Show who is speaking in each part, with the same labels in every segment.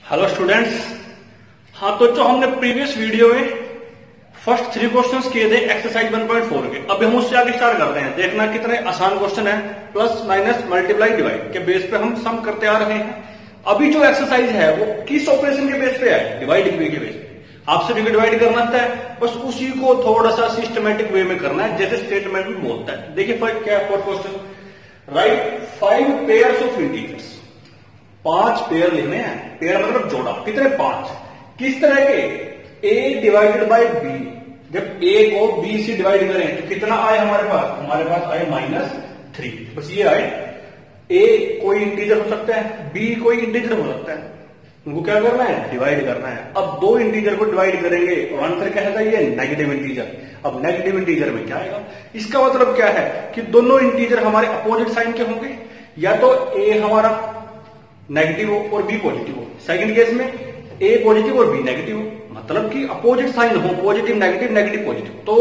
Speaker 1: Hello students. हाँ तो जो हमने प्रीवियस वीडियो में फर्स्ट 3 क्वेश्चंस किए थे एक्सरसाइज 1.4 के, अभी हम उससे आगे स्टार्ट करते हैं। देखना कितने आसान क्वेश्चन है, प्लस माइनस मल्टीप्लाई डिवाइड के बेस पे हम सम करते आ रहे हैं। अभी जो एक्सरसाइज है वो किस ऑपरेशन के बेस पे है? डिवाइड के बेस पे। आपसे भी डिवाइड करना आता है, बस उसी को थोड़ा सा सिस्टमेटिक वे में करना है, जैसे स्टेटमेंट में बोलता है। देखिए फर्स्ट क्या है, first question, right 5 pairs of integers. 5 pair लिखने हैं, पेयर मतलब जोड़ा, कितने? 5। किस तरह के? a divided by b। जब a को b से डिवाइड करें तो कितना आए हमारे पास आए -3। बस ये आए। a कोई इंटीजर हो सकता है, b कोई इंटीजर हो सकता है, उनको क्या करना है? डिवाइड करना है। अब 2 इंटीजर को डिवाइड करेंगे और आंसर क्या है? ये नेगेटिव इंटीजर। अब नेगेटिव इंटीजर में क्या आएगा? इसका मतलब क्या है कि दोनों इंटीजर हमारे अपोजिट साइन के होंगे, या तो a हमारा नेगेटिव हो और b पॉजिटिव हो। सेकंड केस में a पॉजिटिव और b नेगेटिव हो, मतलब कि अपोजिट साइन हो, पॉजिटिव नेगेटिव नेगेटिव पॉजिटिव, तो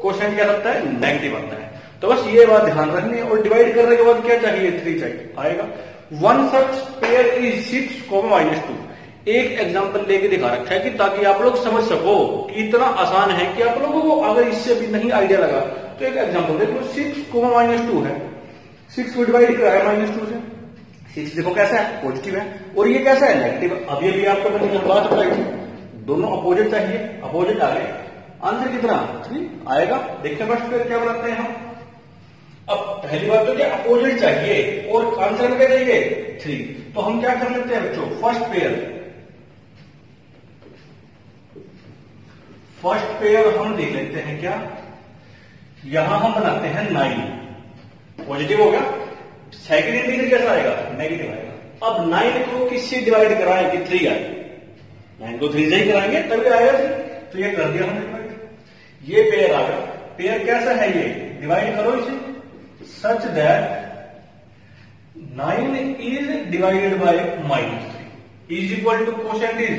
Speaker 1: क्वेश्चन क्या आता है? नेगेटिव आता है। तो बस ये बात ध्यान रखनी है। और डिवाइड करने के बाद क्या चाहिए? 3 चाहिए, आएगा। 1 सच पेयर इज 6, -2। एक एग्जांपल लेके दिखा रखा है कि ताकि आप लोग समझ सको कि इतना आसान है कि आप लोगों को अगर इससे भी नहीं आइडिया लगा तो एक एग्जांपल देख लो। 6, -2 है, 6 को डिवाइड कराया -2 से। 6 देखो कैसा है? पॉजिटिव है, और ये कैसा है? नेगेटिव। अब ये भी आपको मैंने बात बताई थी, दोनों अपोजिट चाहिए, अपोजिट आ गए। आंसर कितना? 3 आएगा। देखते हैं फर्स्ट क्या बनाते हैं हम। अब पहली बात तो क्या, अपोजिट चाहिए और आंसर में क्या चाहिए? 3। तो हम क्या कर लेते हैं बच्चों? फर्स्ट पेयर हम देख लेते हैं क्या। यहां हम बनाते हैं 9, पॉजिटिव होगा। सेकंड इंटीजर कैसा आएगा? नेगेटिव आएगा। अब 9 को किससे डिवाइड कराएं कि 3 आए? 9 को 3 से ही कराएंगे तभी आएगा 3। तो ये कर दिया हमने डिवाइड। ये पेयर आ गया। पेयर कैसा है? ये डिवाइड करो इसे such that 9 is divided by -3 is equal to quotient is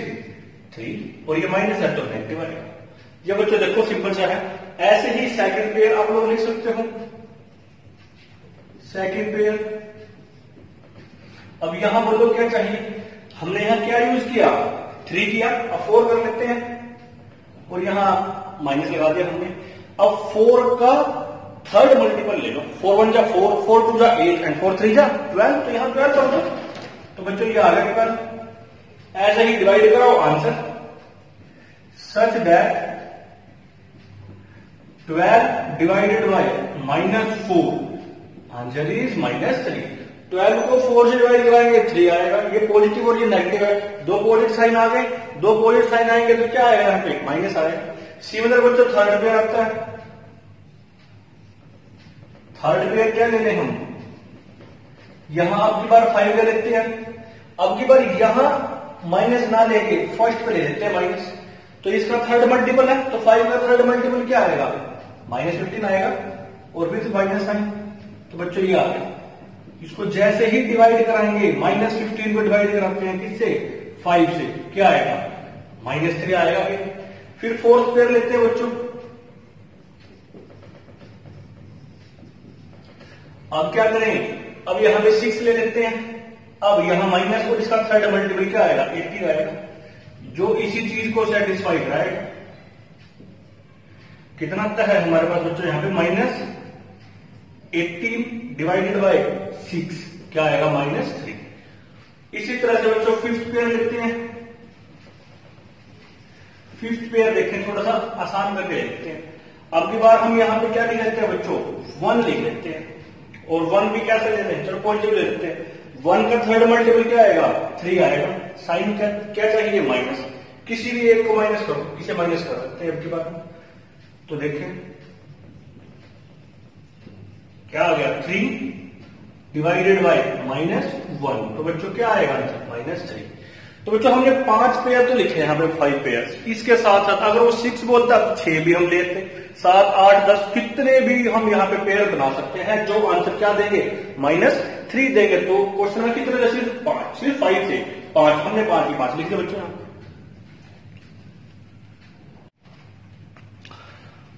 Speaker 1: 3, और ये माइनस है तो नेगेटिव आएगा। ये बच्चों देखो सिंपल सा है। ऐसे ही सेकंड पेयर आप लोग लिख सकते हो। सेकंड पेयर, अब यहां बोलो क्या चाहिए? हमने यहां क्या यूज किया? 3 किया। अब 4 कर लेते हैं, और यहां माइनस लगा दिया हमने। अब 4 का थर्ड मल्टीपल ले लो। 4 1 जा 4, 4 2 जा 8 एंड 4 3 जा 12। तो यहां 12 कर दो। तो बच्चों ये आ गया 12। ऐसे ही डिवाइड कराओ answer such that 12 divided by -4 answer is -3। 12 को 4 से डिवाइड कराएंगे 3 आएगा। ये पॉजिटिव और ये नेगेटिव है, 2 पॉजिटिव साइन आ गए। 2 पॉजिटिव साइन आएंगे तो क्या आएगा? यहाँ पे माइनस आएगा। सिमिलर बच्चों थर्ड पेयर आता है। थर्ड पेयर क्या ले लें हम? यहां अब की बार 5 ले लेते हैं। अब की बार यहां माइनस ना लेके फर्स्ट पे ले लेते हैं माइनस। तो इसका थर्ड मल्टीपल है, तो 5 का थर्ड मल्टीपल क्या आएगा? -15 आएगा, और फिर माइनस साइन। तो बच्चों ये आ गया। इसको जैसे ही डिवाइड कराएंगे, -15 को डिवाइड कराते हैं किससे? 5 से, क्या आएगा? -3 आएगा। फिर फोर्थ पेयर लेते हैं बच्चों। अब क्या करें? अब यहां पे 6 ले लेते हैं। अब यहां माइनस और इसका थर्ड मल्टीपल क्या आएगा? 80 आएगा, जो इसी चीज को सेटिस्फाई कराएगा। कितना आता है हमारे पास बच्चों? यहां पे -18 डिवाइडेड बाय 6 क्या आएगा? -3। इसी तरह से बच्चों फिफ्थ पेयर लेते हैं। फिफ्थ पेयर देखें, थोड़ा सा आसान करके लेते हैं। अब की बार हम यहां पे क्या लिख लेते हैं बच्चों? 1 लिख लेते हैं, और 1 भी कैसे लेते हैं? चलो पॉजिटिव ले लेते हैं। 1 का थर्ड मल्टीपल क्या आएगा? 3 आएगा। साइन क्या चाहिए? माइनस। किसी भी एक को माइनस करो, इसे माइनस कर सकते हैं अब की बार। तो देखें क्या आ गया? 3 डिवाइडेड बाय -1। तो बच्चों क्या आएगा आंसर? -3। तो बच्चों हमने 5 पेयर तो लिखे यहाँ पे, 5 पेयर। इसके साथ साथ अगर वो 6 बोलता तो 6 भी हम लेते, 7 8 10 कितने भी हम यहाँ पे पेयर बना सकते हैं, जो आंसर क्या देंगे? -3 देंगे। तो क्वेश्चन में कितने? सिर्फ 5, सिर्फ 5 से 5। हमने 5 की 5 लिख दिया बच्चों।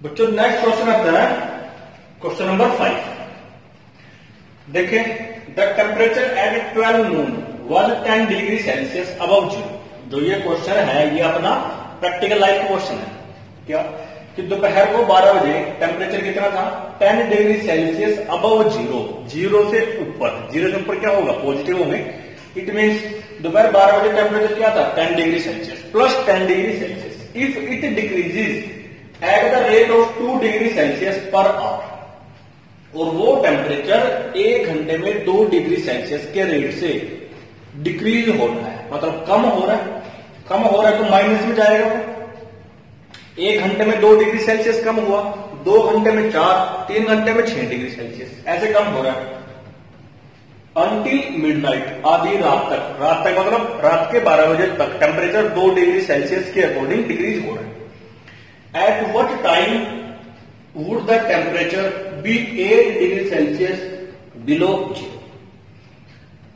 Speaker 1: बच्चों नेक्स्ट क्वेश्चन आता है, क्वेश्चन नंबर 5। देखें, the temperature at 12 noon was 10 degree Celsius above 0। जो ये क्वेश्चन है ये अपना प्रैक्टिकल लाइफ क्वेश्चन है। क्या कि दोपहर को 12 बजे टेम्परेचर कितना था 10 degree Celsius above zero, zero से ऊपर, जीरो से ऊपर क्या होगा पॉजिटिव होंगे। इट मीन्स दोपहर 12 बजे टेम्परेचर क्या था 10 degree Celsius plus 10 degree Celsius. If it decreases at the rate of 2 degree Celsius per hour, और वो टेम्परेचर 1 घंटे में 2 डिग्री सेल्सियस के रेट से डिक्रीज हो रहा है, मतलब कम हो रहा है, कम हो रहा है तो माइनस में जाएगा। 1 घंटे में 2 डिग्री सेल्सियस कम हुआ, 2 घंटे में 4, 3 घंटे में 6 डिग्री सेल्सियस, ऐसे कम हो रहा है। अंटिल मिडनाइट, आधी रात तक, रात तक मतलब रात के 12 बजे तक टेम्परेचर 2 डिग्री सेल्सियस के अकॉर्डिंग डिक्रीज हो रहा है। At what time would the temperature be 8 degree Celsius below zero,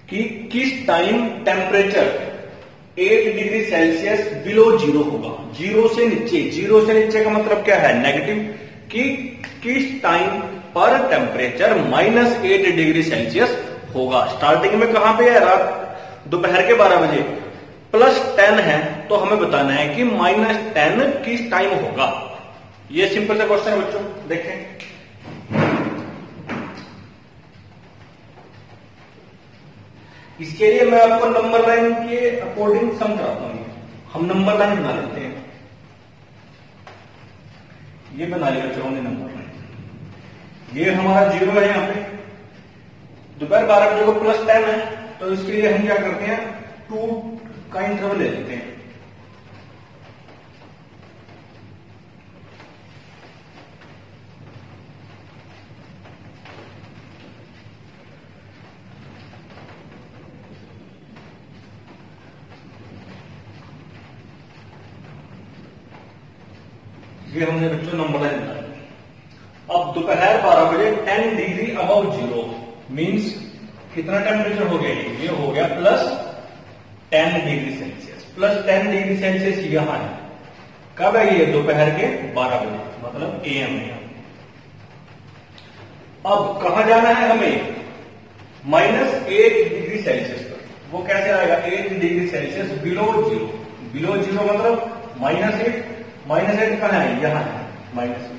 Speaker 1: कि किस टाइम टेम्परेचर 8 डिग्री सेल्सियस बिलो जीरो होगा, जीरो से नीचे। जीरो से नीचे का मतलब क्या है नेगेटिव, कि किस टाइम पर टेम्परेचर -8 डिग्री सेल्सियस होगा। स्टार्टिंग में कहां पे है रात दोपहर के 12 बजे, +10 है तो हमें बताना है कि -10 किस टाइम होगा। ये सिंपल सा क्वेश्चन है बच्चों, देखें। इसके लिए मैं आपको नंबर लाइन के अकॉर्डिंग सम कराता हूं। हम नंबर लाइन बना लेते हैं, ये बना लिया बच्चों ने नंबर लाइन। ये हमारा जीरो है, यहां पे दोपहर 12 बजे को +10 है, तो इसके लिए हम क्या करते हैं 2 का इंटरवल ले लेते हैं। ये हमने बच्चों नंबर लाइन बनाई। अब दोपहर 12 बजे 10 डिग्री अबव जीरो मींस कितना टेम्परेचर हो गया, ये हो गया +10 डिग्री सेल्सियस। +10 डिग्री सेल्सियस यहां है, कब है ये दोपहर के 12 बजे, मतलब AM में। अब कहां जाना है हमें -8 डिग्री सेल्सियस पर। वो कैसे आएगा 8 degree Celsius below zero, below zero मतलब -8, -8 कहां है यहां है -8।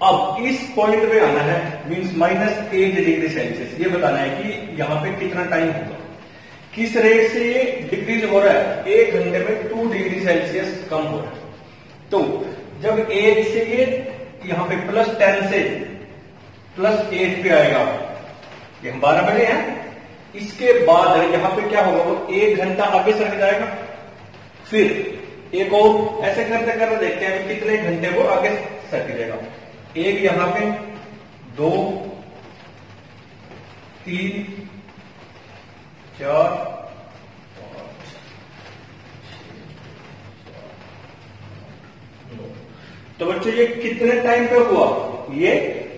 Speaker 1: अब इस पॉइंट पे आना है मींस -8 डिग्री सेल्सियस, ये बताना है कि यहां पे कितना टाइम होगा, किस रेट से ये डिक्रीज हो रहा है। 1 घंटे में 2 डिग्री सेल्सियस कम हो रहा है। तो जब 1 से ये यहां पे +10 से +8 पे आएगा, ये हम 12 बजे हैं, इसके बाद यहां पे क्या होगा, वो 1 घंटा आगे सरक जाएगा। फिर एक और ऐसे करते करते देखते हैं कितने घंटे वो आगे सरक जाएगा। एक यहां पे 2, 3, 4, 5, 6, 9। तो बच्चों ये कितने टाइम पे हुआ, ये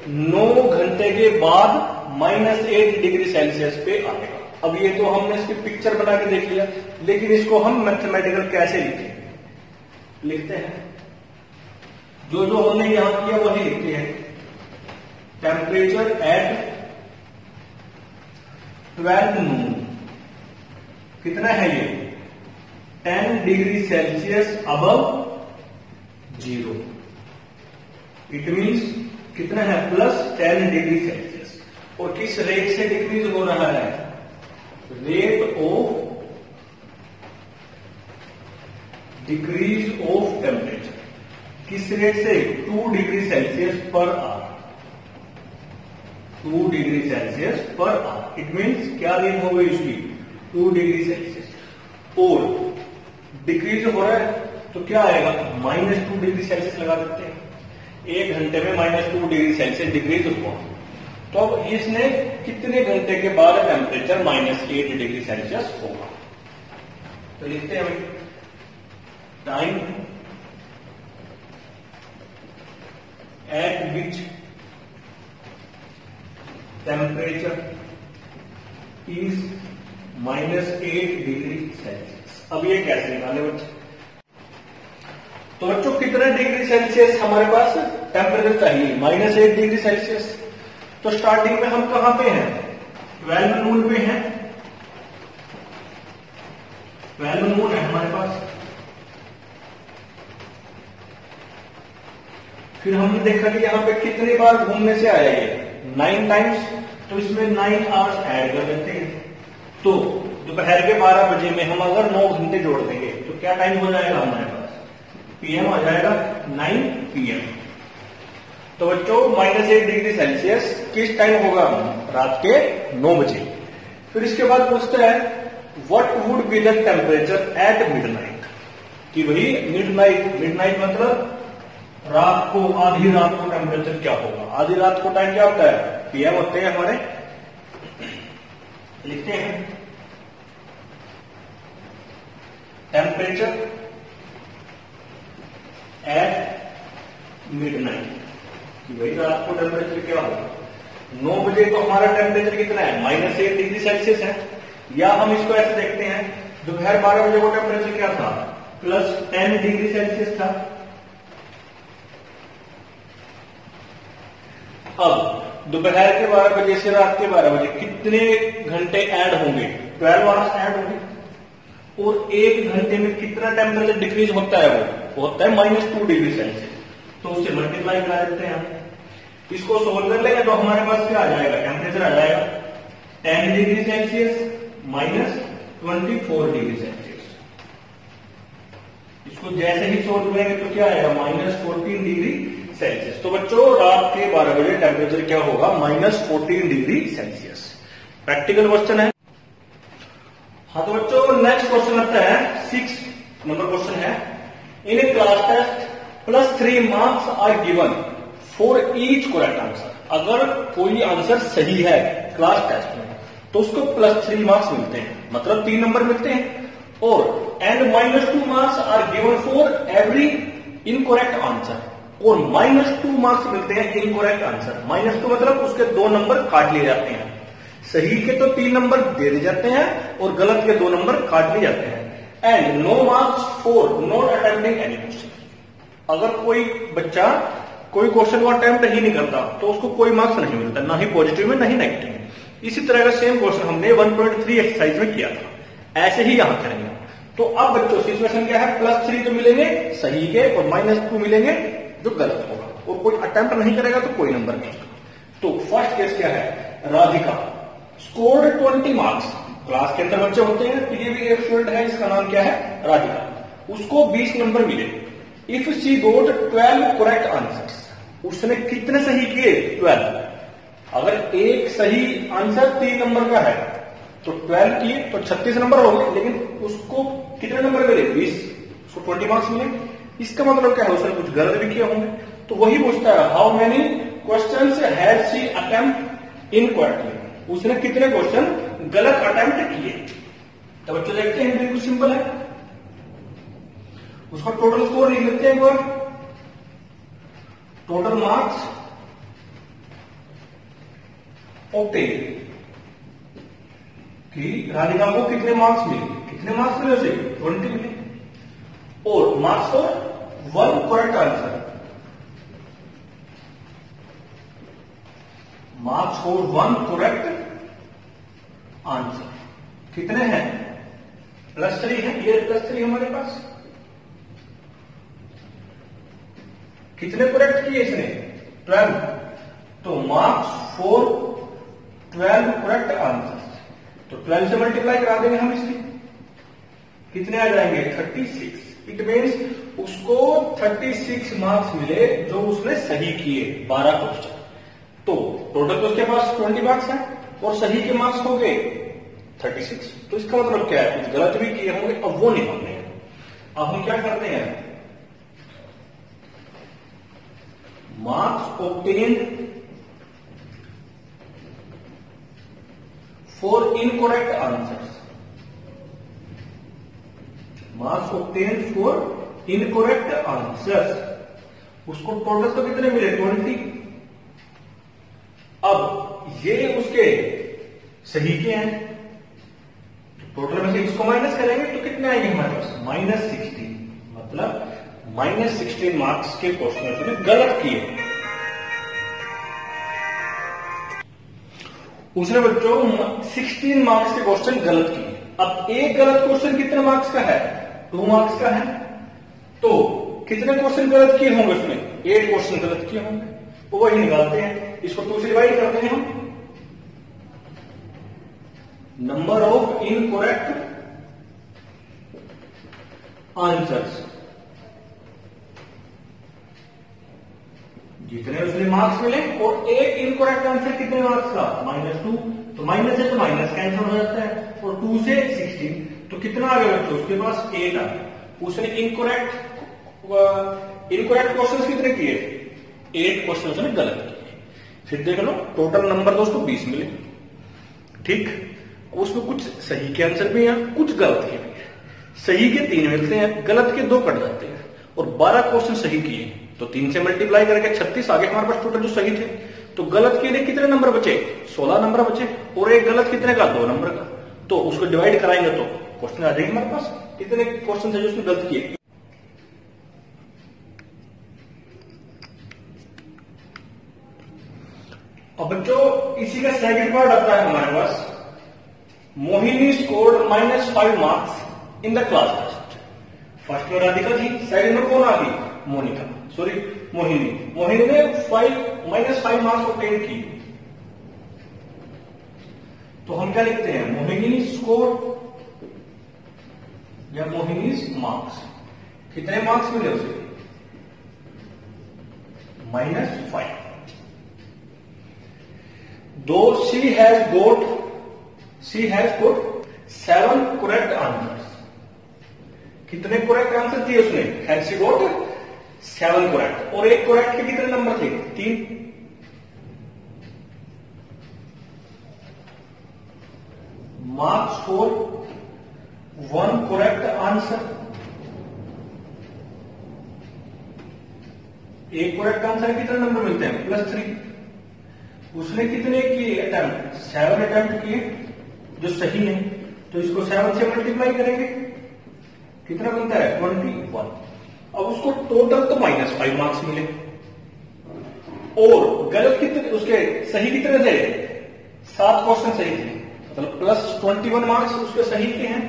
Speaker 1: 9 घंटे के बाद -8 डिग्री सेल्सियस पे आएगा। अब ये तो हमने इसकी पिक्चर बना के देख लिया, लेकिन इसको हम मैथमेटिकल कैसे लिखते हैं, जो जो हमने यहां किया वही लिखते हैं। टेम्परेचर एट 12 नून कितना है ये 10 degree Celsius above zero, it means कितना है +10 डिग्री सेल्सियस। और किस रेट से डिक्रीज हो रहा है, rate of decrease of temperature, किस रेट से 2 degree Celsius per hour, 2 degree Celsius per hour. It means क्या रेट हो गई इसकी 2 डिग्री सेल्सियस, और डिक्रीज हो रहा है तो क्या आएगा -2 डिग्री सेल्सियस लगा देते हैं। 1 घंटे में -2 डिग्री सेल्सियस डिक्रीज हुआ, तो अब इसने कितने घंटे के बाद टेम्परेचर -8 डिग्री सेल्सियस होगा। तो लिखते हैं भाई time eight which temperature is -8 degree Celsius. अब ये कैसे निकाले बच्चे, तो बच्चों कितने डिग्री सेल्सियस हमारे पास टेम्परेचर चाहिए, -8 डिग्री सेल्सियस। तो स्टार्टिंग में हम कहां पे हैं 12 नून पे हैं, 12 मून है हमारे पास। फिर हमने देखा कि यहाँ पे कितनी बार घूमने से आया ये 9 टाइम्स, तो इसमें 9 आवर्स ऐड कर देते हैं। तो दोपहर के 12 बजे में हम अगर 9 घंटे जोड़ देंगे तो क्या टाइम हो जाएगा हमारे पास, पीएम आ जाएगा 9 PM। तो बच्चों -8 डिग्री सेल्सियस किस टाइम होगा, रात के 9 बजे। फिर इसके बाद पूछता है what would be the temperature at midnight, कि भाई मिडनाइट मतलब रात को, आधी रात को टेम्परेचर क्या होगा। आधी रात को टाइम क्या होता है, पीएम होते हैं हमारे। लिखते हैं टेम्परेचर एट मिडनाइट, कि भाई रात को टेम्परेचर क्या होगा। 9 बजे तो हमारा टेम्परेचर कितना है, -8 डिग्री सेल्सियस है। या हम इसको ऐसे देखते हैं, दोपहर 12 बजे को टेम्परेचर क्या था, +10 डिग्री सेल्सियस था। अब दोपहर के 12 बजे से रात के 12 बजे कितने घंटे ऐड होंगे, 12 आवर्स ऐड होंगे। और 1 घंटे में कितना टेम्परेचर डिक्रीज होता है, वो होता है -2 डिग्री सेल्सियस। तो उसे मल्टीप्लाई करा देते हैं हम। इसको सोल्व कर लेंगे तो हमारे पास क्या आ जाएगा, टेम्परेचर आ जाएगा 10 डिग्री सेल्सियस -24 डिग्री सेल्सियस। इसको जैसे ही सोल्व करेंगे तो क्या आएगा, -14 डिग्री सेल्सियस। तो बच्चों रात के 12 बजे टेम्परेचर क्या होगा, -14 डिग्री सेल्सियस। प्रैक्टिकल क्वेश्चन है। हाँ तो बच्चों नेक्स्ट क्वेश्चन आता है 6 नंबर क्वेश्चन है, in a class test +3 marks are given for each correct answer. अगर कोई आंसर सही है क्लास टेस्ट में तो उसको +3 मार्क्स मिलते हैं, मतलब 3 नंबर मिलते हैं। और and -2 marks are given for every incorrect answer, और -2 मार्क्स मिलते हैं इनकरेक्ट आंसर। -2 मतलब उसके 2 नंबर काट लिए जाते हैं। सही के तो 3 नंबर दे दिए जाते हैं और गलत के 2 नंबर काट लिए जाते हैं। And no marks for not attempting any question. अगर कोई बच्चा कोई क्वेश्चन को अटेम्प्ट ही नहीं करता तो उसको कोई मार्क्स नहीं मिलता, ना ही पॉजिटिव में ना ही नेगेटिव में। इसी तरह का सेम क्वेश्चन हमने 1.3 एक्सरसाइज में किया था, ऐसे ही यहां करेंगे। तो अब बच्चों सिचुएशन क्या है, +3 तो मिलेंगे सही के और -2 मिलेंगे जो गलत होगा, और कोई अटेम्प्ट नहीं करेगा तो कोई नंबर नहीं। तो फर्स्ट केस क्या है, राधिका स्कोर्ड 20 मार्क्स। क्लास के अंदर बच्चे होते हैं, तो ये भी एक स्टूडेंट है, इसका नाम क्या है, राधिका। उसको 20 नंबर मिले। If she got 12 correct answers, उसने कितने सही किए, 12। अगर एक सही आंसर 3 नंबर का है तो 12 किए तो 36 नंबर हो गए, लेकिन उसको कितने नंबर मिले, 20, उसको 20 मार्क्स मिले। इसका मतलब क्या है, उसने कुछ गलत भी किया होंगे। तो वही पूछता है how many questions has she attempt incorrectly, उसने कितने क्वेश्चन गलत अटेम्प्ट किए। तो बच्चों देखते हैं, बिल्कुल सिंपल है। उसका टोटल स्कोर लिख लेते हैं एक बार, टोटल मार्क्स ऑब्टेन, कि राधिका को कितने मार्क्स मिले, कितने मार्क्स मिले उसे, 20 मिले। और marks for 1 correct answer, marks for 1 correct answer कितने हैं, +3 है, ये +3 हमारे पास। कितने करेक्ट किए इसने, 12। तो मार्क्स फॉर 12 करेक्ट आंसर, तो 12 से मल्टीप्लाई करा देंगे हम इसकी, कितने आ जाएंगे, 36। इट मीन्स उसको 36 मार्क्स मिले जो उसने सही किए 12 क्वेश्चन। तो टोटल तो उसके पास 20 मार्क्स है और सही के मार्क्स हो गए 36। तो इसका मतलब क्या है, कुछ गलत भी किए होंगे, अब वो नहीं होंगे। अब हम क्या करते हैं, marks obtained for incorrect answers, marks obtained for incorrect answers, उसको टोटल तो कितने मिले, 20। अब ये उसके सही के हैं, टोटल में से इसको माइनस करेंगे तो कितने आएंगे हमारे पास, -16। मतलब -16 मार्क्स के क्वेश्चन उसने गलत किए। उसने बच्चों 16 मार्क्स के क्वेश्चन गलत किए। अब एक गलत क्वेश्चन कितने मार्क्स का है? 2 मार्क्स का है। तो कितने क्वेश्चन गलत किए होंगे उसमें? 8 क्वेश्चन गलत किए होंगे, तो वही निकालते हैं। इसको 2 से डिवाइड करते हैं हम। नंबर ऑफ इनकरेक्ट आंसर्स, जितने उसमें मार्क्स मिले, और एक इनकरेक्ट आंसर कितने मार्क्स का? -2। तो माइनस है तो माइनस कैंसिल हो जाता है, और 2 से 16, तो कितना आ गया बच्चों? उसके पास 8 आ गया। उसने इनकरेक्ट क्वेश्चंस कितने किए? 8 क्वेश्चन उसने गलत किए। फिर देख लो टोटल नंबर तो उसको 20 मिले। ठीक, उसमें कुछ सही के आंसर भी हैं, कुछ गलत के भी हैं। सही के 3 मिलते हैं, गलत के 2 कट जाते हैं, और 12 क्वेश्चन सही किए, तो 3 से मल्टीप्लाई करके 36 आगे हमारे पास टोटल जो सही थे। तो गलत के लिए कितने नंबर बचे? 16 नंबर बचे, और एक गलत कितने का? 2 नंबर का। तो उसको डिवाइड कराएंगे तो क्वेश्चन आ जाएंगे हमारे पास। कितने क्वेश्चन थे जो उसने गलत किए? अब बच्चों इसी का सेकंड पार्ट आता है हमारे पास। Mohini scored -5 marks in the class test. First में राधिका थी, सेकंड में कौन आ गई? मोनिका, सॉरी मोहिनी। मोहिनी ने -5 मार्क्स ऑब्टेन किए। तो हम क्या लिखते हैं? मोहिनी स्कोर या मोहिनीज मार्क्स। कितने मार्क्स मिले उसे? -5। दो she has got 7 correct answers। कितने करेक्ट आंसर दिए उसने? हैज शी गॉट 7 करेक्ट, और एक करेक्ट के कितने नंबर थे? 3। Marks for 1 correct answer. एक करेक्ट आंसर कितने नंबर मिलते हैं? +3। उसने कितने किए अटेम्प्ट? 7 अटेम्प्ट किए जो सही है, तो इसको 7 से मल्टीप्लाई करेंगे, कितना बनता है? 21। अब उसको टोटल तो -5 मार्क्स मिले, और गलत कितने? उसके सही कितने थे? 7 क्वेश्चन सही थे, मतलब +21 मार्क्स उसके सही के हैं,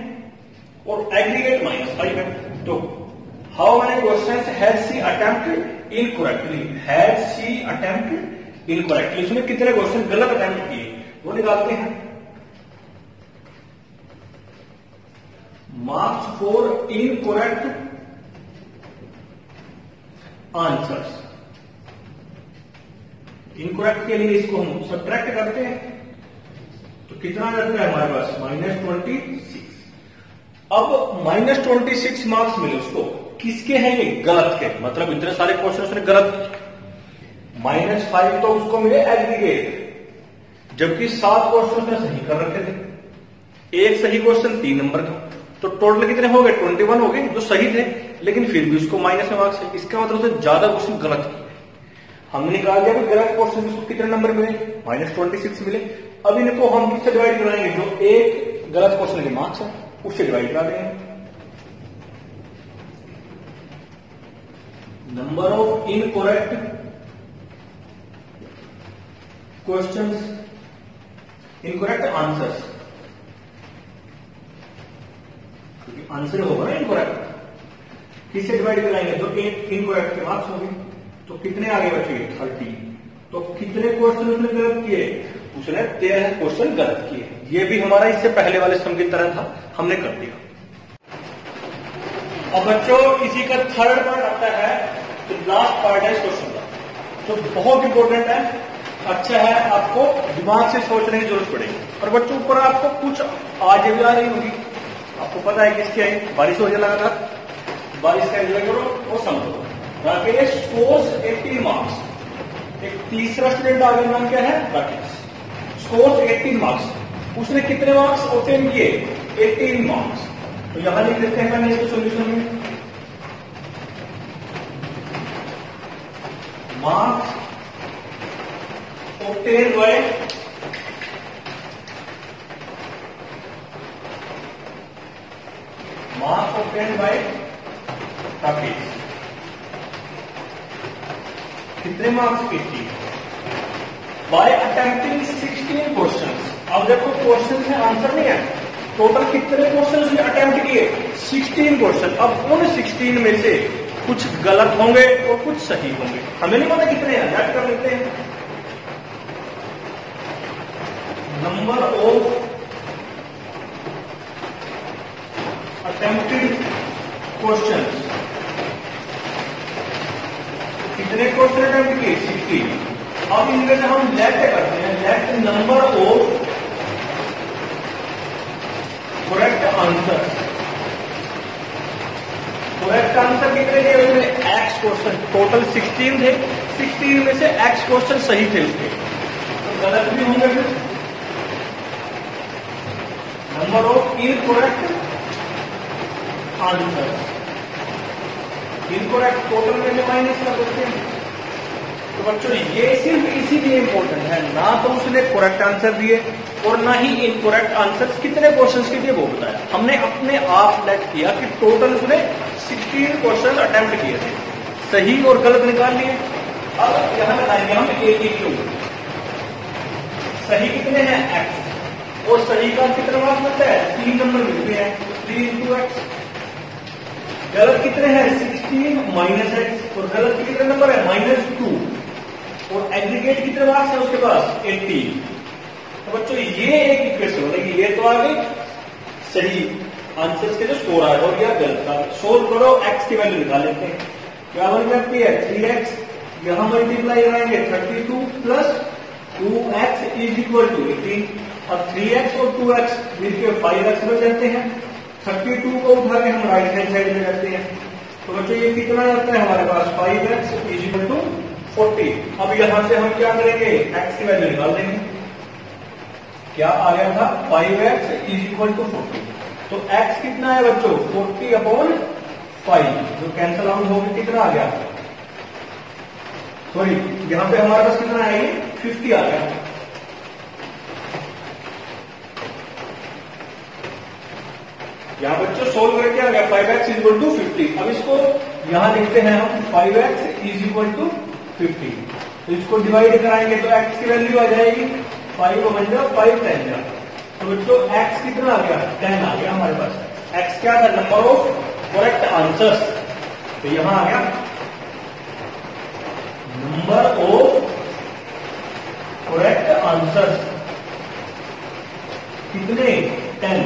Speaker 1: और एग्रीगेट -5 है। तो how many questions has she attempted incorrectly? Has she attempted incorrectly, उसने कितने क्वेश्चन गलत अटेम्प्ट किए, वो निकालते हैं। Marks for incorrect answers. Incorrect के लिए इसको हम सब्ट्रैक्ट करते हैं, तो कितना जाता है हमारे पास? -26। अब -26 मार्क्स मिले उसको, किसके हैं ये? गलत के, मतलब इतने सारे क्वेश्चन उसने गलत किए। -5 तो उसको मिले एग्रीगेट, जबकि 7 क्वेश्चन उसने सही कर रखे थे। एक सही क्वेश्चन 3 नंबर का, तो टोटल कितने हो गए? 21 हो गए जो सही थे, लेकिन फिर भी उसको माइनस में मार्क्स है। इसका मतलब उसने ज्यादा क्वेश्चन गलत किए। हमने निकाल दिया कि गलत क्वेश्चन उसको कितने नंबर मिले? -26 मिले। अब इनको हम किससे डिवाइड कराएंगे? जो एक गलत क्वेश्चन के मार्क्स है उससे डिवाइड करा देंगे। Number of incorrect questions, incorrect answers, क्योंकि आंसर होगा ना इनकरेक्ट, किससे डिवाइड कराएंगे? तो एक इनकरेक्ट के मार्क्स होंगे, तो कितने आगे बचे? 30। तो कितने क्वेश्चन उसने गलत किए? उसने 13 क्वेश्चन गलत किए। ये भी हमारा इससे पहले वाले सम की तरह था, हमने कर दिया। अब बच्चों इसी का थर्ड पार्ट आता है, तो लास्ट पार्ट है इस क्वेश्चन का, तो बहुत इंपॉर्टेंट है, अच्छा है, आपको दिमाग से सोचने की जरूरत पड़ेगी। और बच्चों ऊपर आपको कुछ आज भी आ रही होगी, आपको पता है किसकी आई? बारिश हो जाए लगातार, बारिश का एंजॉय करो और समझो। Rakesh scores 18 marks. एक तीसरा स्टूडेंट आगे नाम क्या है? राकेश। Scores 18 marks. उसने कितने मार्क्स ऑब्टेन किए? 18 मार्क्स। तो यहां लिख देते हैं पहले इसके सोल्यूशन में, मार्क्स obtained by राकेश। कितने मार्क्स? 80 bye attempting 16 question. अब देखो क्वेश्चन में आंसर नहीं है, टोटल कितने क्वेश्चन उसने अटेम्प्ट किए? 16 क्वेश्चन। अब उन 16 में से कुछ गलत होंगे और कुछ सही होंगे। हमें नहीं पता कितने हैं, याद कर लेते हैं। नंबर ऑफ अटेम्प्टेड क्वेश्चन, कितने क्वेश्चन अटेम्प्ट किए? 16। अब इनमें से हम लेट करते हैं, let number of correct answer. Correct answer कितने थे उसमें? X question. टोटल 16 थे, 16 में से एक्स क्वेश्चन सही थे उसके, तो गलत भी होंगे फिर। Number of incorrect answer, incorrect total में से माइनस कर देते हैं। तो बच्चों ये सिर्फ इसीलिए इंपॉर्टेंट है, ना तो उसने करेक्ट आंसर दिए और ना ही इनकरेक्ट आंसर्स कितने क्वेश्चंस के दिए वो बताया। हमने अपने आप लेट किया कि टोटल उसने 16 क्वेश्चन अटेम्प्ट किए थे, सही और गलत निकाल लिए। अब यहां बताएंगे हम ए की क्यू। सही कितने हैं? एक्स। और सही का कितना मार्क्स मिलता है? 3 नंबर मिलते हैं, 3 × x। गलत कितने हैं? 16 माइनस एक्स। और गलत के कितने नंबर है? -2। और एग्रीगेट कितने मार्क्स है उसके पास? 80। तो बच्चों ये एक इक्वेशन बनेगी, ये तो आ गई सही आंसर्स के जो स्कोर आए और यह गलत का। सोल्व करो, एक्स की वैल्यू निकाल लेते हैं। क्या बन जाती है? 3x। यहां मल्टीप्लाई कराएंगे 32 plus 2x is equal to 18। अब 3x और 2x मिलकर 5x बन जाते हैं। 32 को उठा के हम राइट हैंड साइड में रखते हैं, तो बच्चों ये कितना आता है हमारे पास? 5x is equal to 40। अब यहां से हम क्या करेंगे? x की वैल्यू निकाल देंगे। क्या आ गया था? 5x is equal to 40। तो x कितना है बच्चों? 40/5, जो कैंसल आउट होगी कितना आ गया? सॉरी, यहां पे हमारे पास कितना है? 50 आ गया। यहां बच्चों सोल्व करके आ गया 5x इज इक्वल टू 50। अब इसको यहां लिखते हैं हम 5x इज इक्वल टू 50। तो इसको डिवाइड कराएंगे तो x की वैल्यू आ जाएगी 5 बन जाओ 5 10 जाओ। तो बच्चों x कितना आ गया? 10 आ गया हमारे पास। x क्या था? Number of correct answers. तो यहां आ गया नंबर ऑफ करेक्ट आंसर्स कितने? 10।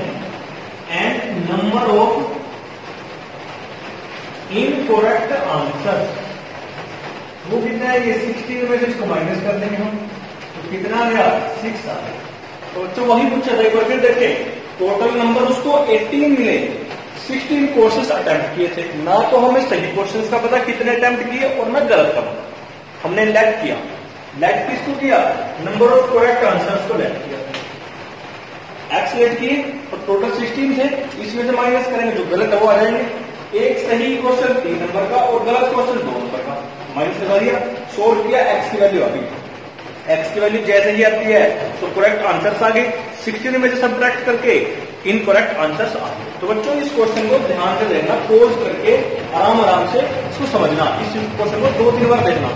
Speaker 1: And number of incorrect answers वो कितना है? ये 16 में से इसको माइनस कर देंगे हम, तो कितना आ गया? 6 आ गया। तो बच्चों वही पूछा था एक बार फिर देखें, टोटल नंबर उसको 18 मिले, 16 कोर्सेज अटेम्प्ट किए थे। ना तो हमें सही क्वेश्चंस का पता कितने अटेम्प्ट किए और ना गलत का पता। हमने लेट किया। लेट किसको किया? नंबर ऑफ करेक्ट आंसर्स को लेट किया। एक्स लेट किए और टोटल 16 थे, इसमें से माइनस करेंगे जो गलत है वो आ जाएंगे। एक सही क्वेश्चन 3 नंबर का और गलत क्वेश्चन 2 नंबर का, माइनस लगा दिया, सोल्व किया, एक्स की वैल्यू आ गई। एक्स की वैल्यू जैसे ही आती है तो करेक्ट आंसर्स आ गए, 16 में से सब्ट्रैक्ट करके इनकरेक्ट आंसर्स आ गए। तो बच्चों इस क्वेश्चन को ध्यान से देखना, पॉज करके आराम आराम से इसको समझना। इस क्वेश्चन को 2-3 बार देखना।